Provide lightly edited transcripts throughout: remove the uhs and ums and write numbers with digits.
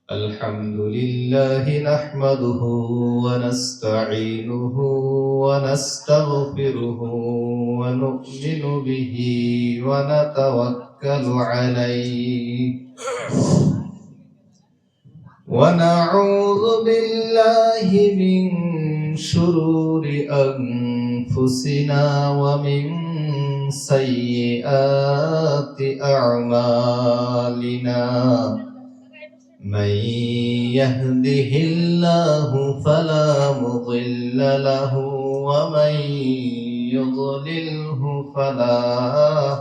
الحمد لله نحمده ونستعينه ونستغفره ونؤمن به ونتوكل عليه ونعوذ بالله من شرور أنفسنا ومن سيئات أعمالنا من يهده الله فلا مضل له ومن يضلله فلا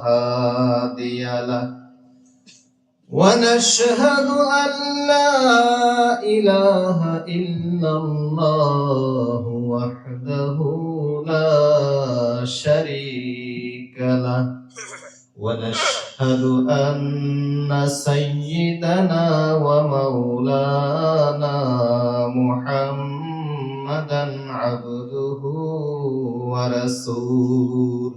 هادي له ونشهد أن لا إله إلا الله وحده لا شريك له ونشهد أن سيدنا ومولانا محمدا عبده ورسوله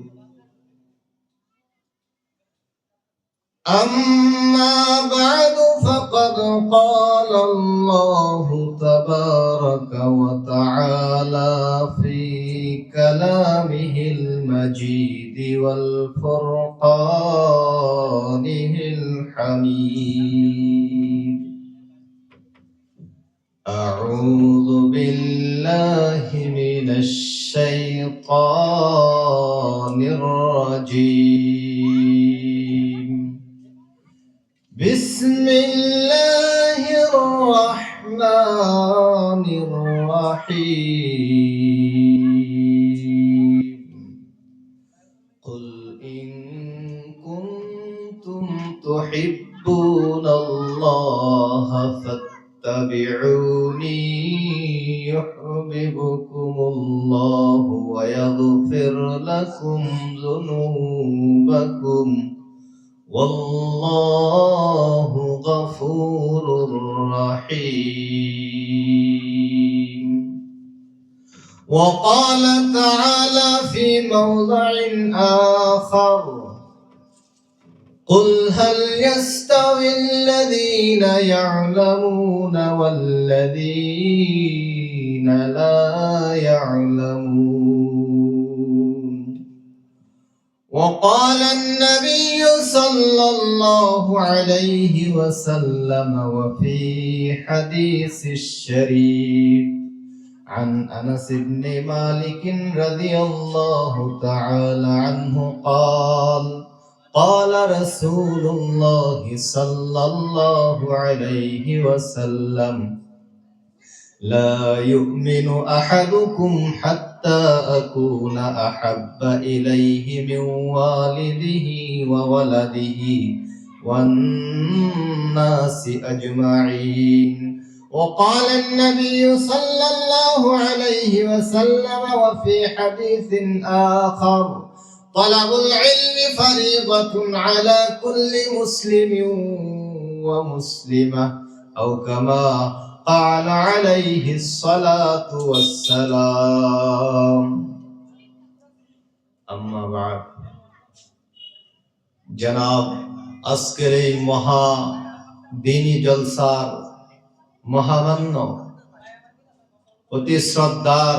أما بعد فقد قال الله تبارك وتعالى في كلامه المجيد والفرقانه الحميد أعوذ بالله من الشيطان الرجيم بسم الله الرحمن الرحيم قل إن كنتم تحبون الله فاتبعوني يحببكم الله ويغفر لكم ذنوبكم والله غفور رحيم وقال تعالى في موضع آخر قل هل يستوي الذين يعلمون والذين لا يعلمون وقال النبي صلى الله عليه وسلم وفي حديث الشريف عن أنس بن مالك رضي الله تعالى عنه قال رسول الله صلى الله عليه وسلم لا يؤمن أحدكم حتى أكون أحب إليه من والده وولده والناس أجمعين وقال النبي صلى الله عليه وسلم وفي حديث آخر طلب العلم فريضة على كل مسلم ومسلمة أو كما قال عليه الصلاة والسلام أما بعد جناب আজকের এই মহা দিনী জলসার মহামান্য অতি শ্রদ্ধার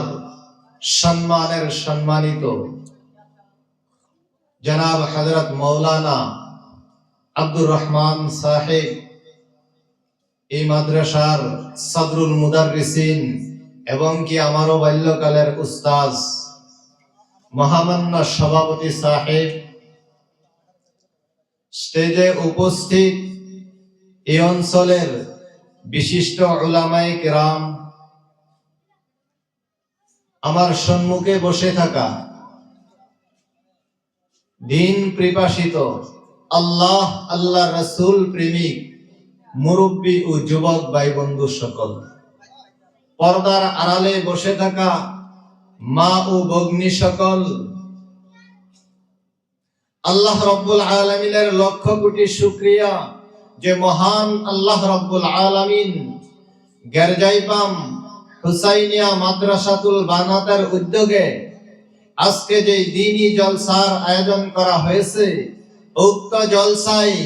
সম্মানের সম্মানিত জনাব হযরত মাওলানা আব্দুর রহমান সাহেব এই মাদ্রাসার সদরুল মুদাররিসিন এবং কি আমারও বাল্যকালের উস্তাদ মহামান্য সভাপতি সাহেব স্টেজে উপস্থিত এই অঞ্চলের বিশিষ্ট উলামায়ে কেরাম আমার সম্মুখে বসে থাকা দিন পিপাসিত আল্লাহ রাসূল প্রেমিক মুরব্বী ও যুবক ভাই বন্ধু সকল পর্দার আড়ালে বসে থাকা মা ও ভগ্নী সকল আল্লাহ রাব্বুল আলামিনের লক্ষ কোটি শুকরিয়া যে মহান আল্লাহ রাব্বুল আলামিন গেরজাইপাম হুসাইনিয়া মাদ্রাসাতুল বানাতের উদ্যোগে আজকে যে দ্বীনি জলসার আয়োজন করা হয়েছে উক্ত জলসায়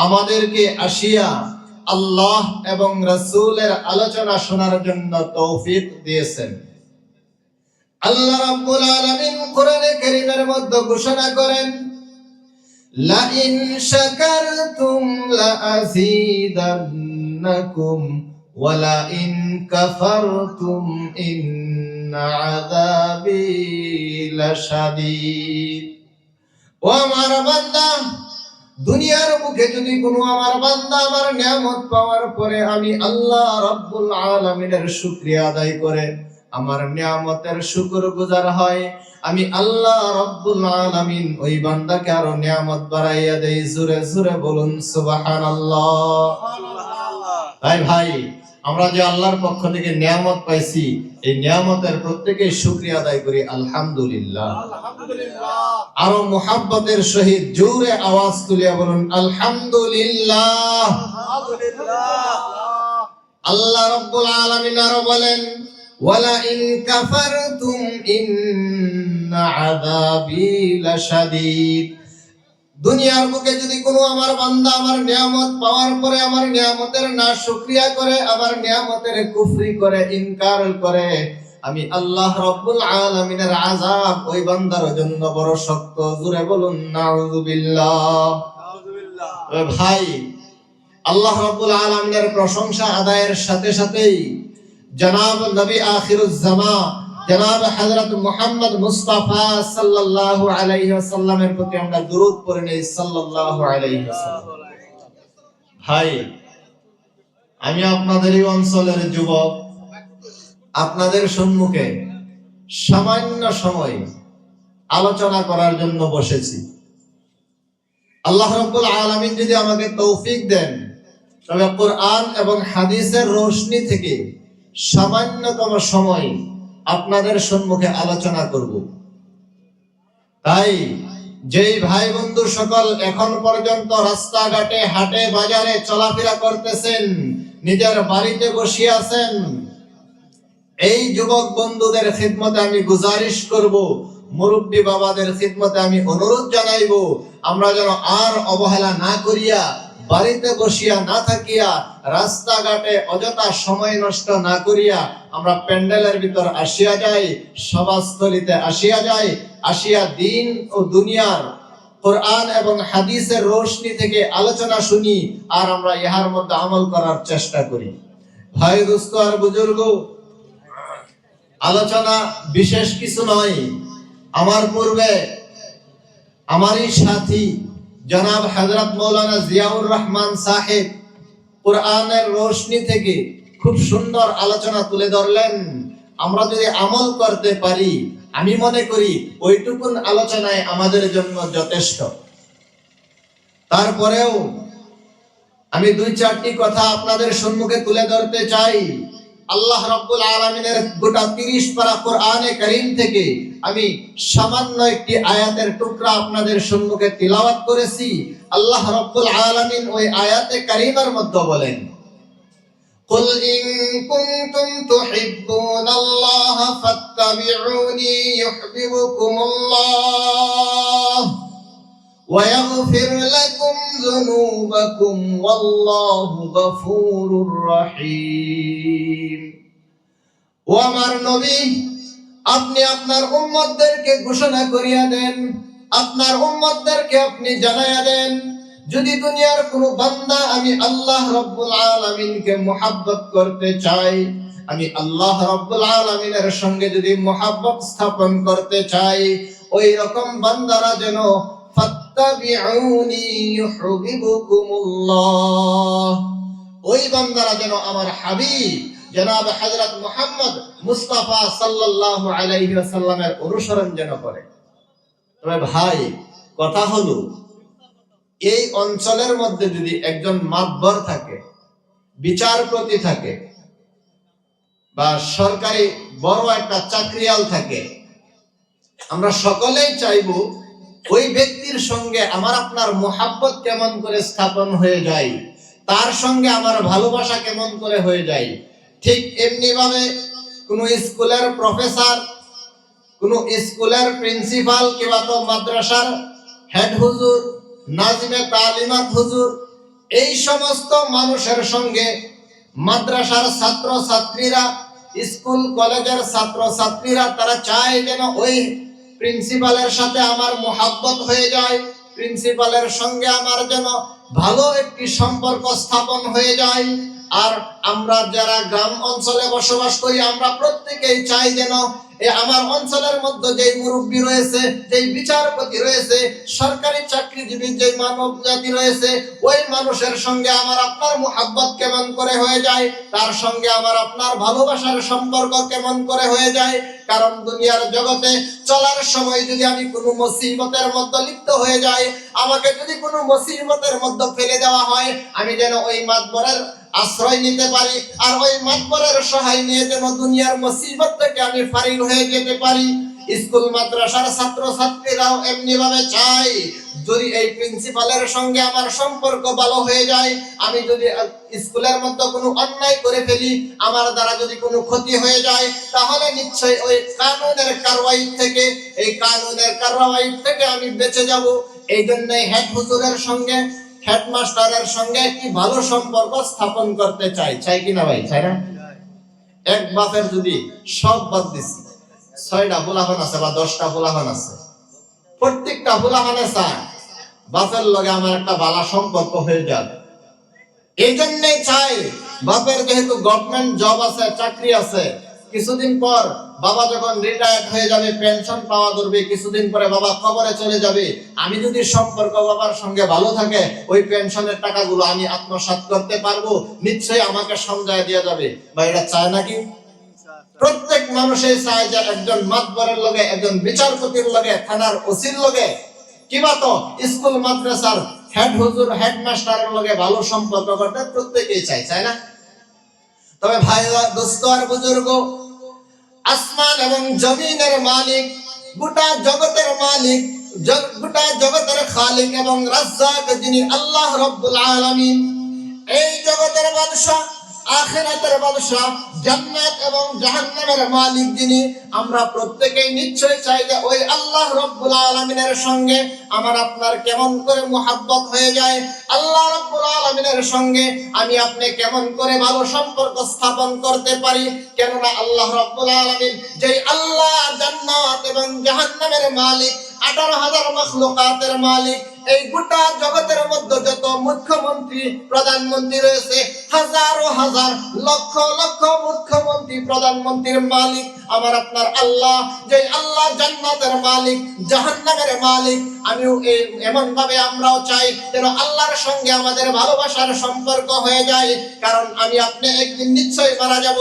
আমাদেরকে আসিয়া আল্লাহ এবং রাসূলের আলোচনা শোনার জন্য তৌফিক দিয়েছেন। আল্লাহ রাব্বুল আলামিন কোরআনে কারীমের মধ্যে ঘোষণা করেন, লা ইন শাকারতুম লা আযীদান্নাকুম ওয়া লা ইন কাফারতুম ইন্না আযাবি লাশাদীদ। ও আমার বান্দা, দুনিয়ার মুখে যদি কোনো আমার বান্দা আমার নিয়ামত পাওয়ার পরে আমি আল্লাহ রাব্বুল আলামিনের শুকরিয়া আদায় করে আমার নিয়ামতের শুকরগুজার হয়, আমি আল্লাহ রাব্বুল আলামিন ওই বান্দাকে আরো নিয়ামত বাড়াইয়া দেই। জোরে জোরে বলুন সুবহানাল্লাহ। তাই ভাই, আমরা যে আল্লাহর পক্ষ থেকে নিয়ামত পাইছি, এই নিয়ামতের প্রত্যেকেই শুকরিয়া আদায় করি আলহামদুলিল্লাহ। আরো মুহাব্বতের সহিত জোরে আওয়াজ তুলিয়া বলুন আলহামদুলিল্লাহ। আল্লাহ রাব্বুল আলামিন আরো বলেন, ওয়ালা ইন কাফারতুম ইন্না আযাবি লাশাদীদ। দুনিয়ার বুকে যদি কোনো আমার বান্দা আমার নিয়ামত পাওয়ার পরে আমার নিয়ামতের না শুকরিয়া করে, আমার নিয়ামতের কুফরি করে, ইনকার করে, আমি আল্লাহ রাব্বুল আলামিনের আযাব ওই বান্দার জন্য বড় শক্ত। জোরে বলুন নাউযুবিল্লাহ। ভাই, আল্লাহ রাব্বুল আলামিনের প্রশংসা আদায়ের সাথে সাথেই জনাব নবী আখিরুজ জামান জনাব হযরত মুহাম্মদ মুস্তাফা সাল্লাল্লাহু আলাইহি ওয়াসাল্লামের প্রতি আমরা দুরূদ পড়ে নেই সাল্লাল্লাহু আলাইহি ওয়াসাল্লাম। ভাই, আমি আপনাদেরই অঞ্চলের যুবক, আপনাদের সম্মুখে সামান্য সময় আলোচনা করার জন্য বসেছি। আল্লাহ রাব্বুল আলামিন যদি আমাকে তৌফিক দেন, তবে কোরআন এবং হাদিসের রোশনি থেকে সামান্যতম সময় আপনাদের সম্মুখে আলোচনা করব। তাই যেই ভাই বন্ধু সকল এখন পর্যন্ত রাস্তাঘাটে, হাটে বাজারে চলাফেরা করতেছেন, নিজের বাড়িতে বসে আছেন, এই যুবক বন্ধুদের খিদমতে আমি গুজারিশ করব, মুরব্বী বাবাদের খিদমতে আমি অনুরোধ জানাইব, আমরা যেন আর অবহেলা না করিয়া, বাড়িতে বসিয়া না থাকিয়া, রাস্তাঘাটে অযথা সময় নষ্ট না করিয়া আমরা প্যান্ডেলের ভিতর আসিয়া যাই, সভাস্থলিতে আসিয়া যাই, আসিয়া দিন ও দুনিয়ার কোরআন এবং হাদিসের রোশনি থেকে আলোচনা শুনি, আর আমরা ইহার মধ্যে আমল করার চেষ্টা করি। ভাই, দোস্ত আর বুজুর্গ, আলোচনা বিশেষ কিছু নয়। আমার পূর্বে আমারই সাথী জনাব হযরত মাওলানা জিয়াউর রহমান সাহেব কোরআনের রোশনি থেকে খুব সুন্দর আলোচনা তুলে ধরলেন। আমরা যদি আমল করতে পারি, আমি মনে করি ওইটুকুন আলোচনায় আমাদের জন্য যথেষ্ট। তারপরেও আমি দুই চারটি কথা আপনাদের সম্মুখে তুলে ধরতে চাই। আল্লাহ রাব্বুল আলামিনের গোটা 30 পারা কোরআনে কারীম থেকে আমি সামান্য একটি আয়াতের টুকরা আপনাদের সম্মুখে তিলাওয়াত করেছি। আল্লাহ রাব্বুল আলামিন ওই আয়াতে কারীমার মধ্যে বলেন, কুল ইন কুনতুম তুহিব্বুনাল্লাহ ফাত্তাবিউনি ইউহিব্বুকুমুল্লাহ ওয়া ইয়াগফির লাকুম যুনুবাকুম ওয়াল্লাহু গফুরুর রহিম। ও আমার নবী, আপনি আপনার উম্মতদেরকে ঘোষণা করিয়া দেন, আপনার উম্মতদেরকে আপনি জানাইয়া দেন, যদি দুনিয়ার কোনো বান্দা আমি আল্লাহ রাব্বুল আলামিনকে মুহাব্বত করতে চাই, আমি আল্লাহ রাব্বুল আলামিনের সঙ্গে যদি মুহাব্বত স্থাপন করতে চাই, ওই রকম বান্দারা যেন ফাত্তাবিউনি ইউহিব্বুকুমুল্লাহ, ওই বান্দারা যেন আমার হাবিব জনাব হযরত মুহাম্মদ মুস্তাফা সাল্লাল্লাহু আলাইহি ওয়াসাল্লামের অনুসরণ যেন করে। তবে ভাই, কথা হলো, এই অঞ্চলের মধ্যে যদি একজন মাতবর থাকে, বিচারপতি থাকে, বা সরকারি বড় একটা চাকরিয়াল থাকে, আমরা সকলেই চাইবো ওই ব্যক্তির সঙ্গে আমার আপনার মুহাব্বত কেমন করে স্থাপন হয়ে যায়, তার সঙ্গে আমার ভালোবাসা কেমন করে হয়ে যায়। ঠিক এমনি ভাবে কোন স্কুলের প্রফেসর, কোন স্কুলের প্রিন্সিপাল, কিংবা তো মাদ্রাসার হেড হুজুর, নাজিমে তালিমাত হুজুর, এই সমস্ত মানুষের সঙ্গে মাদ্রাসার ছাত্র ছাত্রীরা, স্কুল কলেজের ছাত্র ছাত্রীরা তারা চায় যেন ওই প্রিন্সিপালের সাথে আমার মোহাব্বত হয়ে যায়, প্রিন্সিপালের সঙ্গে আমার যেন ভালো একটি সম্পর্ক স্থাপন হয়ে যায়। আর আমরা যারা গ্রাম অঞ্চলে বসবাস করি আমরা প্রত্যেকেই চাই যেন আমার অঞ্চলের মধ্যে যেই মুরব্বী রয়েছে, যেই বিচারপতি রয়েছে, সরকারি চাকরিজীবী যে মানব জাতি রয়েছে, ওই মানুষের সঙ্গে আমার আপনার মোহাব্বত কেমন করে হয়ে যায়, তার সঙ্গে আমার আপনার ভালোবাসার সম্পর্ক কেমন করে হয়ে যায়। কারণ দুনিয়ার জগতে চলার সময় যদি আমি কোনো মুসিবতের মধ্যে লিপ্ত হয়ে যাই, আমাকে যদি কোনো মুসিবতের মধ্যে ফেলে দেওয়া হয়, আমি যেন ওই মাতবরের আশ্রয় নিতে পারি, আর ওই মাতবরের সহায় নিয়ে যেন দুনিয়ার মুসিবত থেকে আমি ফারিগ হয়ে যেতে পারি। স্কুল মাদ্রাসার ছাত্র ছাত্রীরাও এমনি ভাবে চাই, যদি এই প্রিন্সিপালের সঙ্গে আমার সম্পর্ক ভালো হয়ে যায়, আমি যদি স্কুলের মধ্যে কোনো অন্যায় করে ফেলি, আমার দ্বারা যদি কোনো ক্ষতি হয়ে যায়, তাহলে নিশ্চয়ই ওই কানুনের কারওয়াই থেকে, এই কানুনের কারওয়াই থেকে আমি বেঁচে যাব। এই জন্যই হেড হুজুরের সঙ্গে, হেডমাস্টারের সঙ্গে একটি ভালো সম্পর্ক স্থাপন করতে চাই, চাই কিনা ভাই? চাই না? এক বাপের যদি সব বাদ দিছি, 6টা পোলাপান আছে বা 10টা পোলাপান আছে, প্রত্যেকটা পোলাপানে চায় বাপের লগে আমার একটা ভালো সম্পর্ক হয়ে যাবে। এই জন্যই চাই বাপের যেহেতু গভর্নমেন্ট জব আছে, চাকরি আছে, কিছুদিন পর বাবা যখন রিটায়ার্ড হয়ে যাবে, পেনশন পাওয়া ধরবে, কিছুদিন পরে বাবা কবরে চলে যাবে, আমি যদি সম্পর্ক বাবার সঙ্গে ভালো থাকে, ওই পেনশনের টাকাগুলো আমি আত্মসাৎ করতে পারবো, নিশ্চয়ই আমাকে সমঝায় দেওয়া যাবে। বা এটা চায় নাকি? প্রত্যেক মানুষই চায় যে একজন মাতবরের লগে, একজন বিচারপতির লগে, থানার ওসির লগে, কিবা তো স্কুল মাদ্রাসার হেড হুজুর, হেডমাস্টারের লগে ভালো সম্পর্ক করতে প্রত্যেকেই চায়, চায় না? তবে ভাইরা, দোস্ত আর বুজুর্গ, আসমান এবং জমিনের মালিক, গোটা জগতের মালিক, গোটা জগতের খালিক এবং রাজ্জাক যিনি আল্লাহ রাব্বুল আলামিন, এই জগতের বাদশা, আখিরাতের বাদশা, জান্নাত এবং জাহান্নামের মালিক যিনি, আমরা প্রত্যেকেই নিশ্চয় চাই যে ওই আল্লাহ রাব্বুল আলামিনের সঙ্গে আমার আপনার কেমন করে মুহাব্বত হয়ে যায়, আল্লাহ রাব্বুল আলামিনের সঙ্গে আমি আপনি কেমন করে ভালো সম্পর্ক স্থাপন করতে পারি। কেননা আল্লাহ রাব্বুল আলামিন যেই আল্লাহ জান্নাত এবং জাহান্নামের মালিক, 18,000 মাখলুকাতের মালিক, এই গোটা জগতের মধ্যে যত মুখ্যমন্ত্রী, প্রধানমন্ত্রী রয়েছে, হাজারো হাজার, লক্ষ লক্ষ মুখ্যমন্ত্রী, প্রধানমন্ত্রীর মালিক আমার আপনার আল্লাহ, যে আল্লাহ জান্নাতের মালিক, জাহান্নামের মালিক। আমিও এমন ভাবে আমরাও চাই যেন আল্লাহর সঙ্গে আমাদের ভালোবাসার সম্পর্ক হয়ে যায়, কারণ আমি আপনি একদিন নিশ্চয়ই মারা যাব।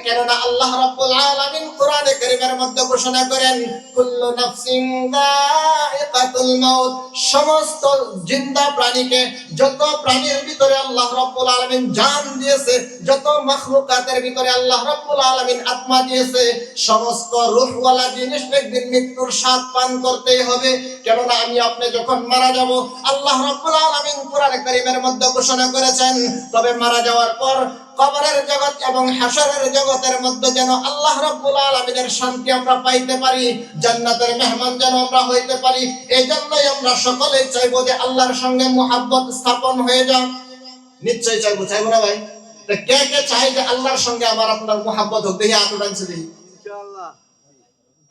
কেননা আল্লাহ রাব্বুল আলামিন কোরআনে কারীমের মধ্যে ঘোষণা করেন, কুল্লু নাফসিন যায়িকাতুল মাউত, সমস্ত জিন্দা প্রাণীকে, যত প্রাণীর ভিতরে আল্লাহ রাব্বুল আলামিন জান দিয়েছে, যত মাখলুকাতের ভিতরে আল্লাহ রাব্বুল আলামিন আত্মা দিয়েছে, সমস্ত রূহওয়ালা জিনিস একদিন মৃত্যুর স্বাদ পান করতেই হবে। কেননা আমি আপনি যখন মারা যাব, আল্লাহ রাব্বুল আলামিন কোরআনে কারীমের মধ্যে ঘোষণা করেছেন, তবে মারা যাওয়ার পর কবরের জগৎ এবং হাশরের জগতের মধ্যে যেন আল্লাহ রাব্বুল আলামিনের শান্তি আমরা পাইতে পারি, জান্নাতের মেহমান যেন আমরা হইতে পারি। এই জন্যই আমরা সকলেই চাইবো যে আল্লাহর সঙ্গে মুহাব্বত স্থাপন হয়ে যাক। নিশ্চয়ই চাইবো, চাইবো না ভাই? কে কে চাই যে আল্লাহর সঙ্গে আমার আপনার মুহাব্বত হোক? দেখি হাত উঠাইছে দেখি। ইনশাআল্লাহ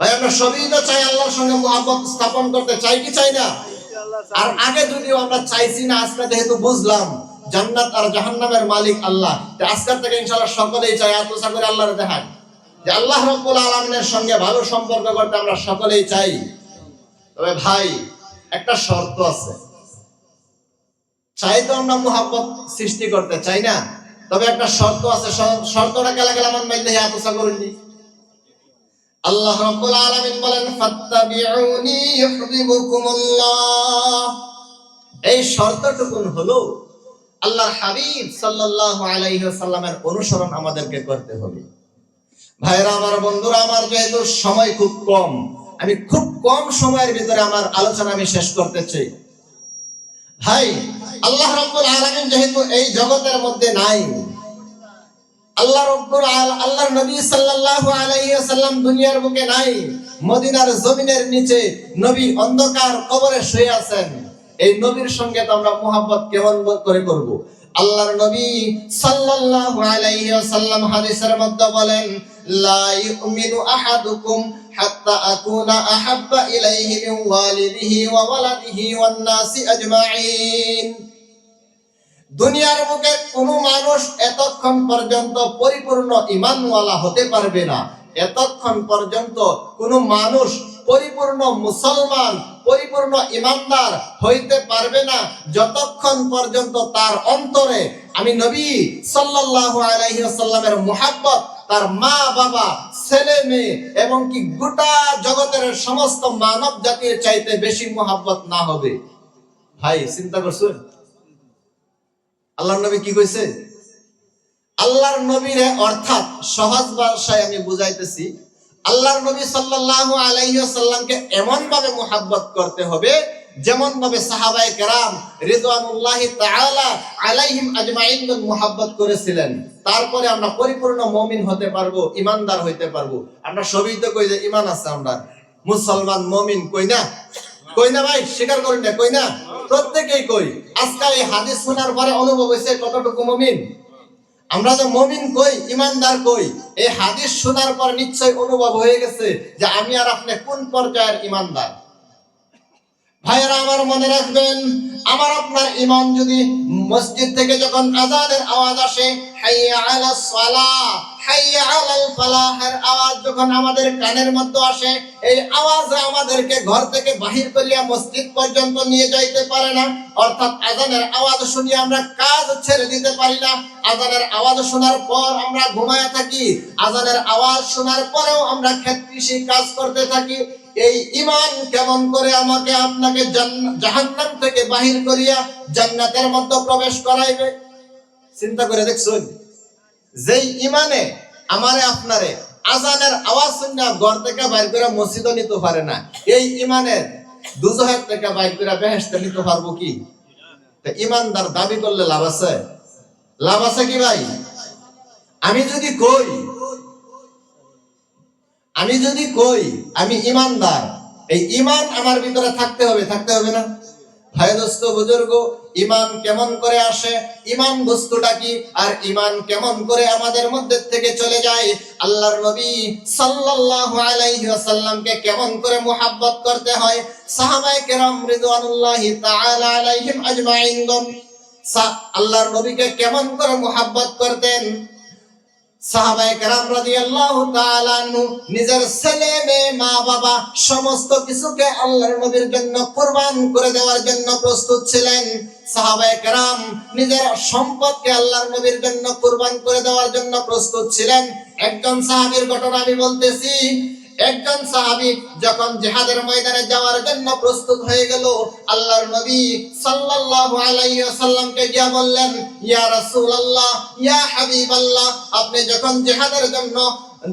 ভাই, আমরা সবই তো চাই আল্লাহর সঙ্গে মুহাব্বত স্থাপন করতে, চাই কি চাই না? আর আগে যদিও আমরা চাইছি না, আজকে যেহেতু বুঝলাম জান্নাত আর জাহান্নামের মালিক আল্লাহ, আজকের থেকে ইনশাআল্লাহ সকলেই চাই আত্মসা করে আল্লাহর দেখান যে আল্লাহ রাব্বুল আলামিনের সঙ্গে ভালো সম্পর্ক করতে আমরা সকলেই চাই। তবে ভাই, একটা শর্ত আছে, চাই তো আমরা মুহাব্বত সৃষ্টি করতে চাই না, তবে একটা শর্ত আছে। শর্তটা গেলা গেলা মান মাইলে আত্মসা করেননি। আল্লাহ রাব্বুল আলামিন বলেন, ফাত্তাবিউনি ইউহিব্বুকুমুল্লাহ। এই শর্তটুকুন হলো আল্লাহর হাবিব সাল্লাল্লাহু আলাইহি ওয়াসাল্লামের অনুসরণ আমাদেরকে করতে হবে। ভাইরা আমার, বন্ধুরা আমার, যেহেতু সময় খুব কম, আমি খুব কম সময়ের ভিতরে আমার আলোচনা আমি শেষ করতে চাই। ভাই, আল্লাহ রাব্বুল আলামিন যেহেতু এই জগতের মধ্যে নাই, আল্লাহর নবী সাল্লাল্লাহু আলাইহি ওয়াসাল্লাম দুনিয়ার বুকে নাই, মদিনার জমিনের নিচে নবী অন্ধকার কবরে শুয়ে আছেন। এই নবীর সঙ্গে তো আমরা মুহাব্বত কেমন করে করব? আল্লাহর নবী সাল্লাল্লাহু আলাইহি ওয়াসাল্লাম হাদিসের মধ্যে বলেন, লা ইউমিনু আহাদুকুম হাত্তা আকুনা আহাব্বা ইলাইহি মিন ওয়ালিদিহি ওয়া ওয়ালাদিহি ওয়ান নাসি আজমাইন। দুনিয়ার বুকে কোনো মানুষ এতক্ষণ পর্যন্ত পরিপূর্ণ ঈমানওয়ালা হতে পারবে না, এতক্ষণ পর্যন্ত কোনো মানুষ পরিপূর্ণ মুসলমান, পরিপূর্ণ ঈমানদার হইতে পারবে না যতক্ষণ পর্যন্ত তার অন্তরে আমি নবী সাল্লাল্লাহু আলাইহি ওয়াসাল্লামের মুহাব্বত, তার মা বাবা, ছেলে মেয়ে এবং কি গোটা জগতের সমস্ত মানব জাতির চাইতে বেশি মুহাব্বত না হবে। ভাই চিন্তা করছেন আল্লাহর নবী কি কইছে? আল্লাহর নবীরে অর্থাৎ সহজ ভাষায় আমি বুঝাইতেছি, আল্লাহর নবী সাল্লাল্লাহু আলাইহি ওয়াসাল্লামকে এমন ভাবে মুহাব্বত করতে হবে যেমন ভাবে সাহাবায়ে কেরাম রিদওয়ানুল্লাহি তাআলা আলাইহিম আজমাইন মুহাব্বত করেছিলেন। তারপরে আমরা পরিপূর্ণ মুমিন হতে পারবো, ঈমানদার হইতে পারবো। আমরা সবই তো কই যে ঈমান আছে, আমরা মুসলমান মুমিন কই না? কই না ভাই? স্বীকার করেন না? কই না? প্রত্যেকেই কই। আজকাল এই হাদিস শোনার পরে অনুভব হইছে কতটুকু মুমিন। আমরা যে মুমিন কই, ঈমানদার কই, এই হাদিস শোনার পর নিশ্চয় অনুভব হয়ে গেছে যে আমি আর আপনি কোন পর্যায়ের ঈমানদার। ভাইরা আমার মনে রাখবেন, আমার আপনার ঈমান যদি মসজিদ থেকে যখন আযানের আওয়াজ আসে, হাইয়া আলাস সালাহ, হাইয়া আলাল ফালাহের আওয়াজ যখন আমাদের কানের মধ্যে আসে, এই আওয়াজে আমাদেরকে ঘর থেকে বাহির করিয়া মসজিদ পর্যন্ত নিয়ে যাইতে পারে না। অর্থাৎ আযানের আওয়াজ শুনিয়ে আমরা কাজ ছেড়ে দিতে পারি না। আযানের আওয়াজ শোনার পর আমরা ঘুমায়া থাকি, আযানের আওয়াজ শোনার পরেও আমরা খেতকৃষি কাজ করতে থাকি। এই ঈমান কেমন করে আমাকে আপনাকে জাহান্নাম থেকে বাহির করিয়া জান্নাতের মধ্যে প্রবেশ করাইবে? চিন্তা করে দেখছেন? যেই ঈমানে আমারে আপনারে আযানের আওয়াজ শুনে ঘর থেকে বাইর করে মসজিদে নিতে পারে না, এই ঈমানে দুজহের থেকে বাইর করে বেহেশতে নিতে পারবো কি? তা ঈমানদার দাবি করলে লাভ আছে? লাভ আছে কি ভাই? আমি যদি কই আমি ঈমানদার, এই ঈমান আমার ভিতরে থাকতে হবে, থাকতে হবে না? ভাই দোস্ত বুজুর্গ, ঈমান কেমন করে আসে, ঈমান বস্তুটা কি, আর ঈমান কেমন করে আমাদের মধ্যে থেকে চলে যায়? আল্লাহর নবী সাল্লাল্লাহু আলাইহি ওয়াসাল্লামকে কেমন করে মুহাব্বত করতে হয়, সাহাবায়ে কেরাম রিদওয়ানুল্লাহি তাআলা আলাইহিম আজমাইন আল্লাহর নবীকে কেমন করে মুহাব্বত করতেন? সাহাবায়ে কেরাম রাদিয়াল্লাহু তাআলা আনহু নিজের ছেলে মেয়ে মা বাবা সমস্ত কিছুকে আল্লাহর নবীর জন্য কুরবান করে দেওয়ার জন্য প্রস্তুত ছিলেন। সাহাবায়ে কেরাম নিজের সম্পদকে আল্লাহর নবীর জন্য কুরবান করে দেওয়ার জন্য প্রস্তুত ছিলেন। একজন সাহাবীর ঘটনা আমি বলতেছি। একজন সাহাবী যখন জিহাদের ময়দানে যাওয়ার জন্য প্রস্তুত হয়ে গেল, আল্লাহর নবী সাল্লাল্লাহু আলাইহি ওয়াসাল্লামকে গিয়ে বললেন, ইয়া রাসূলুল্লাহ, ইয়া হাবিবাল্লাহ, আপনি যখন জিহাদের জন্য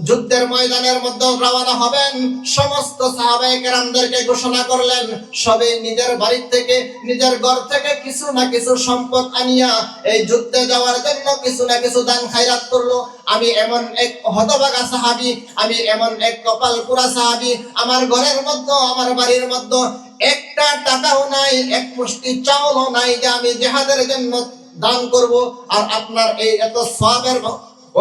যুদ্ধের ময়দানের মধ্যে রওনা হবেন, সমস্ত সাহাবায়ে কেরামদেরকে ঘোষণা করলেন সবাই নিজের বাড়ি থেকে, নিজের ঘর থেকে কিছু না কিছু সম্পদ আনিয়া এই যুদ্ধে যাওয়ার জন্য কিছু না কিছু দান খায়রাত করলো। আমি এমন এক হতভাগা সাহাবী, আমি এমন এক কপাল পোড়া সাহাবী, আমার ঘরের মধ্যে, আমার বাড়ির মধ্যে একটা টাকাও নাই, এক মুষ্টি চাউলও নাই যে আমি জিহাদের জন্য দান করব আর আপনার এই এত সওয়াবের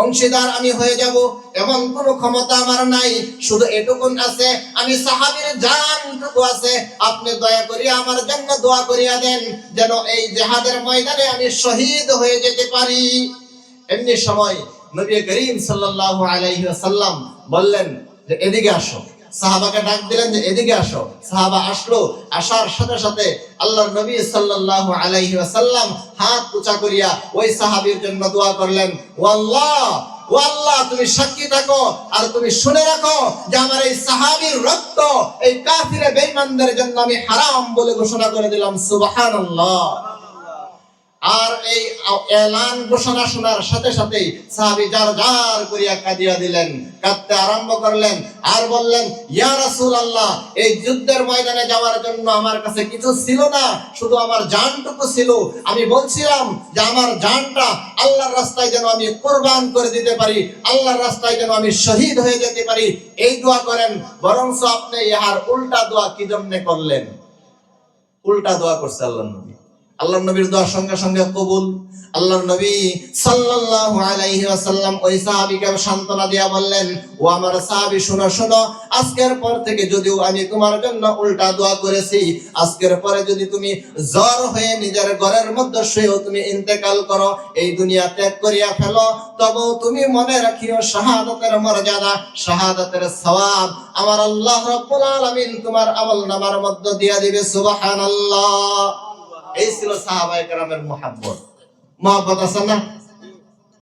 অংশীদার আমি হয়ে যাব, এমন কোনো ক্ষমতা আমার নাই। শুধু এটুকুন আছে, আমি সাহাবীর জানটুকু আছে, আপনি দয়া করে আমার জন্য দোয়া করিয়া দেন যেন এই জিহাদের ময়দানে আমি শহীদ হয়ে যেতে পারি। এমনি সময় নবী করিম সাল্লাল্লাহু আলাইহি ওয়াসাল্লাম বললেন যে এদিকে আসো। সাহাবাকে ডাক দিলেন যে এদিকে আসো। সাহাবা আসলো। আসার সাথে সাথে আল্লাহর নবী সাল্লাল্লাহু আলাইহি ওয়াসাল্লাম হাত উঁচা করিয়া ওই সাহাবীর জন্য দোয়া করলেন, ও আল্লাহ, ও আল্লাহ, তুমি সাক্ষী থাকো আর তুমি শুনে রাখো যে আমার এই সাহাবীর রক্ত এই কাফিরে বেঈমানদের জন্য আমি হারাম বলে ঘোষণা করে দিলাম। সুবহানাল্লাহ। আর এই এলান ঘোষণা শোনার সাথে সাথে সাহাবী জার জার করিয়া কাঁদিয়া দিলেন, কাঁদতে আরম্ভ করলেন আর বললেন, ইয়া রাসূলুল্লাহ, এই যুদ্ধের ময়দানে যাওয়ার জন্য আমার কাছে কিছু ছিল না, শুধু আমার জানটুকু ছিল। আমি বলছিলাম যে আমার জানটা আল্লাহর রাস্তায় যেন আমি কুরবান করে দিতে পারি, আল্লাহর রাস্তায় যেন আমি শহীদ হয়ে যেতে পারি, এই দোয়া করেন। বরঞ্চ আপনি ইহার উল্টা দোয়া কি জন্য করলেন? উল্টা দোয়া করছে আল্লাহর নবী। আল্লাহর নবীর দোয়ার সঙ্গে সঙ্গে কবুল। আল্লাহর নবী সাল্লাল্লাহু আলাইহি ওয়াসাল্লাম ওই সাহাবীকে সান্ত্বনা দিয়া বললেন, ও আমার সাহাবী, শোনো শোনো, আজকের পর থেকে যদিও আমি তোমার জন্য উল্টা দোয়া করেছি, আজকের পরে যদি তুমি জ্বর হয়ে নিজের ঘরের মধ্যে শুয়েও তুমি ইন্তেকাল করো, এই দুনিয়া ত্যাগ করিয়া ফেলো, তবেও তুমি মনে রাখিও শাহাদাতের মর্যাদা, শাহাদাতের সওয়াব আমার আল্লাহ রাব্বুল আলামিন তোমার আমলনামার মধ্যে দিয়া দিবে। সুবহানাল্লাহ। এই ছিল সাহাবায়ে কেরামের মুহাব্বত। মহব্বত আছে না?